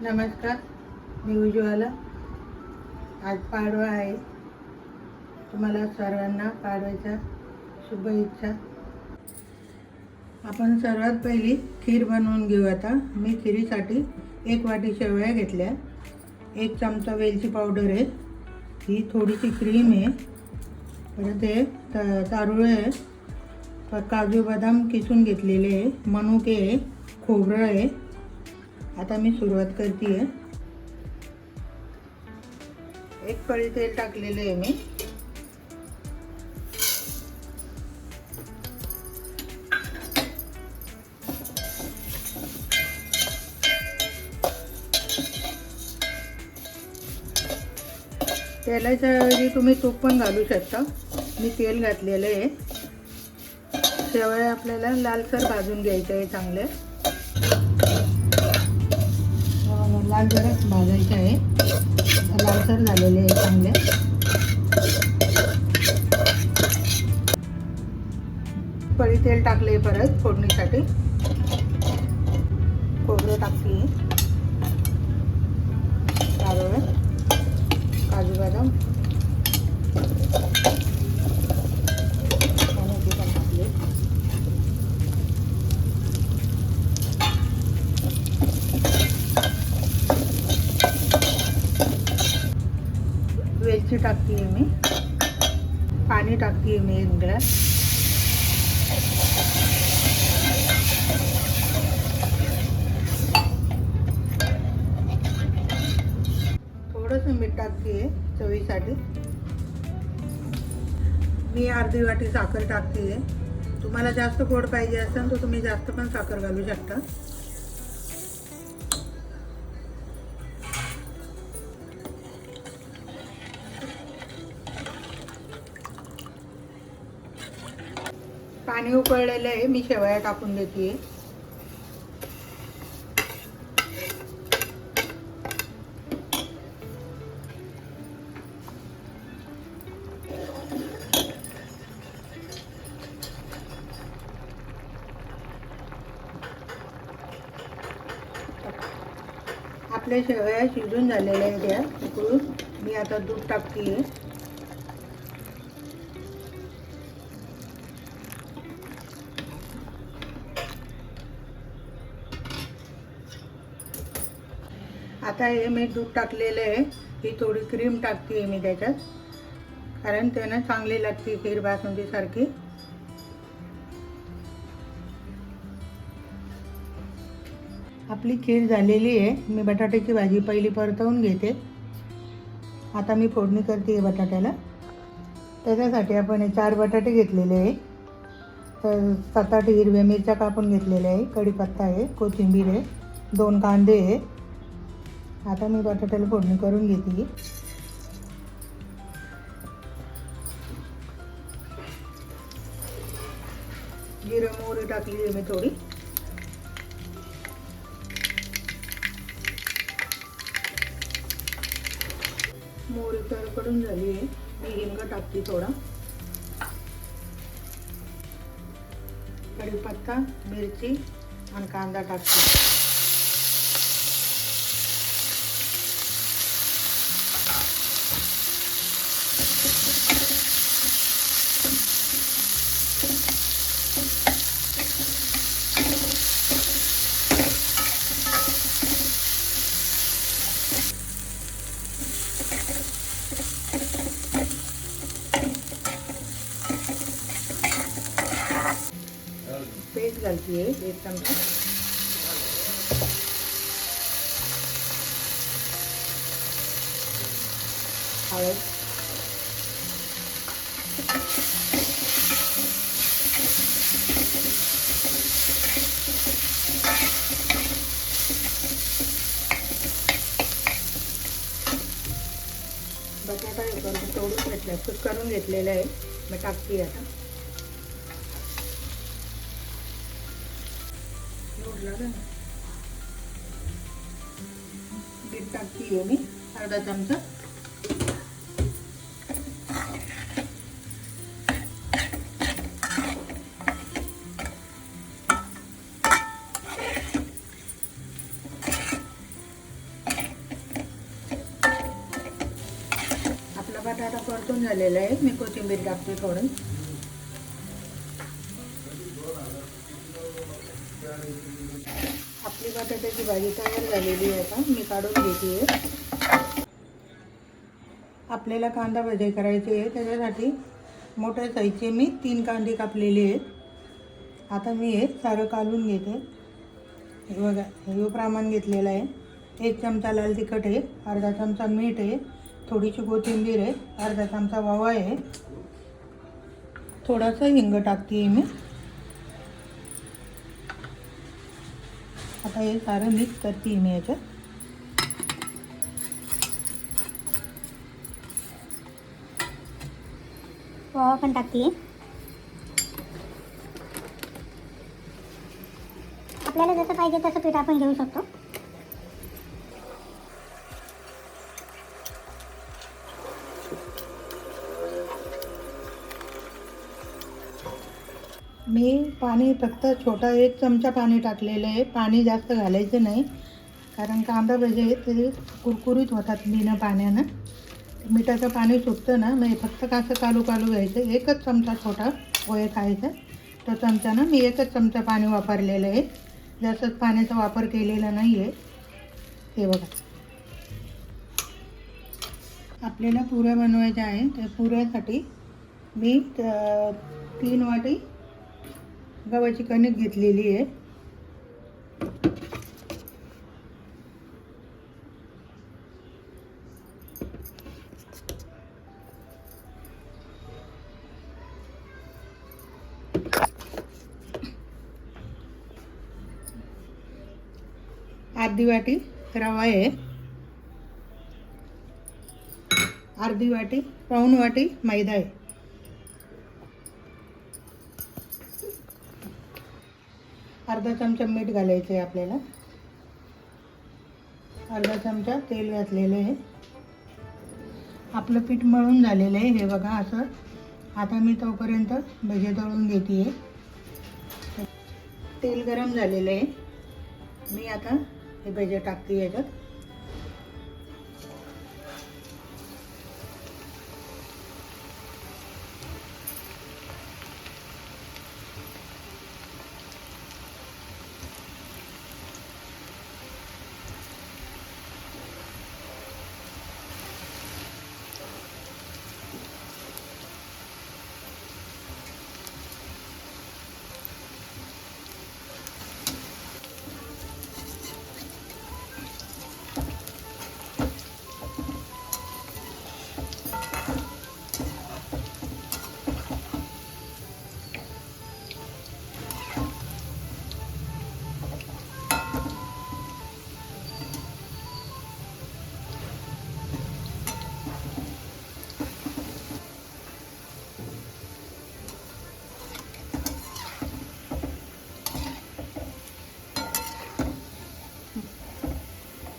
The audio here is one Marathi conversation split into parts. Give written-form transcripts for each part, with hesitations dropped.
नमस्कार, मी उज्ज्वला. आज पाडवा आहे. तुम्हाला सर्वांना पाडव्याच्या शुभेच्छा. आपण सर्वात पहिली खीर बनवून घेऊ. आता मी खिरीसाठी 1 वाटी शेवया घेतल्या, 1 चमचा वेलची पावडर आहे, ही थोडीशी क्रीम आहे, परत हे तारुळे आहे, काजू बदाम किसून घेतलेले आहे, मनुके आहे, खोबरं आहे. आता मी सुरुवात करते आहे. 1 पळी तेल टाकलेले आहे मी. तेलाच्या ऐवजी तुम्ही तूप पण घालू शकता. मी तेल घातलेलं आहे. शेवया आपल्याला लालसर भाजून घ्यायचं आहे, चांगले लाल जरा भाजायचे आहे. लालसर झालेले आहे चांगले. पळी तेल टाकले परत फोडणीसाठी. खोबरं टाकते, तारळे, काजू बदाम, मनुके पण टाकले. वेलची टाकते मी. पाणी टाकते मी 1 ग्लास. थोडंसं मीठ टाकते चवीसाठी. मी अर्धी वाटी साखर टाकते. तुम्हाला जास्त गोड पाहिजे असेल तर तुम्ही जास्त पण साखर घालू शकता. पाणी उकळलेलं आहे, मी शेवया टाकून देते. आपल्या शेवया शिजून झालेल्या आहेत त्या उकळून. मी आता दूध टाकते. आता हे मी दूध टाकलेलं आहे. ही थोडी क्रीम टाकते मी त्याच्यात, कारण त्यानं चांगली लागते खीर बासुंदीसारखी. आपली खीर झालेली आहे. मी बटाट्याची भाजी पहिली परतवून घेते. आता मी फोडणी करते बटाट्याला. त्याच्यासाठी आपण 4 बटाटे घेतलेले आहे, तर 7-8 हिरव्या मिरच्या कापून घेतलेल्या आहे, कढीपत्ता आहे, कोथिंबीर आहे, 2 कांदे आहे. आता मी बटाट्याला फोडणी करून घेते. जिरं मोहरी टाकली आहे मी थोडी. मोहरी कडून झाली आहे. मी हिंग टाकते थोडा. कढीपत्ता, मिरची आणि कांदा टाकते. पेस्ट घालते 1 चमचा. हळद, बटाटा तोडून घेतला, कुक करून घेतलेला आहे, मी टाकते. आता मीठ टाकते मी अर्धा चमचा. बटाटा परतून झालेला आहे. मी कोथिंबीर टाकते थोडं. आपली बटाट्याची भाजी तयार झालेली आहे. आता मी काढून घेते. आपल्याला कांदा भजी करायची आहे. त्याच्यासाठी मोठ्या साईजचे मी 3 कांदे कापलेले आहेत. आता मी हे सारं काढून घेते. हे बघा, हे प्रमाण घेतलेलं आहे. 1 चमचा लाल तिखट आहे, अर्धा चमचा मीठ आहे, थोडीशी कोथिंबीर आहे, अर्धा चमचा ओवा आहे, थोडंसं हिंग टाकते मी. आता हे सारं मिक्स करते मी याच्यात. ओवा पण टाकते. आपल्याला जसं पाहिजे तसं पीठ आपण घेऊ शकतो. मी पाणी फक्त छोटा 1 चमचा पाणी टाकलेलं आहे. पाणी जास्त घालायचं नाही, कारण कांदा भजे ते कुरकुरीत होतात बिना पाण्यानं. मिठाचं पाणी सुटतं ना, मग फक्त कसं कालू कालू घ्यायचं. 1च चमचा छोटा पोहे खायचा, तो चमच्यानं मी 1च चमचा पाणी वापरलेलं आहे. जास्तच पाण्याचा वापर केलेला नाही आहे. हे बघा, आपल्याला पुऱ्या बनवायच्या आहे. त्या पुऱ्यासाठी मी 3 वाटी गव्हाची कणिक घेतलेली आहे. अर्धी वाटी रवा आहे, अर्धी वाटी पाऊण वाटी मैदा आहे. अर्धा चमचा मीठ घालायचं आहे आपल्याला. अर्धा चमचा तेल घातलेलं आहे. आपलं पीठ मळून झालेलं आहे. हे बघा असं. आता मी तोपर्यंत भजे तळून घेते. तेल गरम झालेलं आहे. मी आता हे भजे टाकते याच्यात.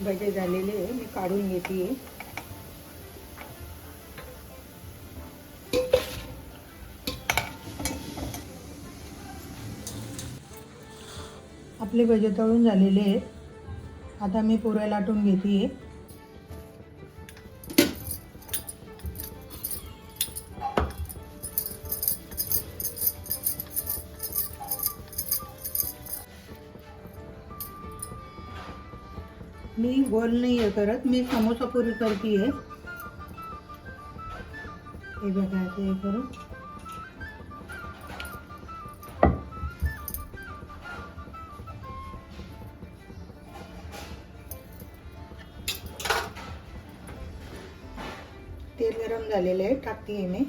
भजे झालेले आहे. मी काढून घेते. आपले भजे तळून झालेले आहेत. आता मी पुऱ्या लाटून घेते. मी गोल नाही आहे करत, मी समोसा पुरी करते. हे बघा असं हे करून तेल गरम झालेलं आहे. टाकते मी.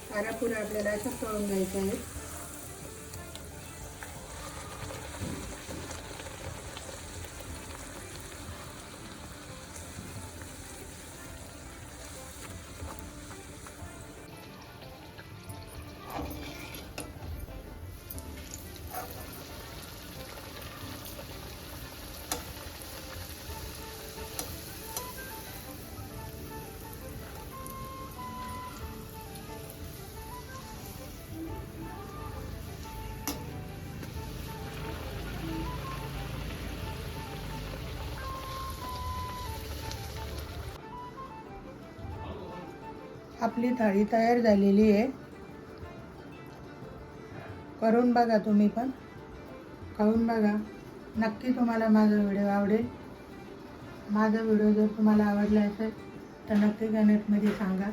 सारा पुऱ्या आपल्याला असं तळून घ्यायचं आहे. आपली थाळी तयार झालेली आहे. करून बघा तुम्ही पण, खाऊन बघा. नक्की तुम्हाला माझा व्हिडिओ आवडेल. माझा व्हिडिओ जर तुम्हाला आवडला असेल तर नक्की कमेंटमध्ये सांगा.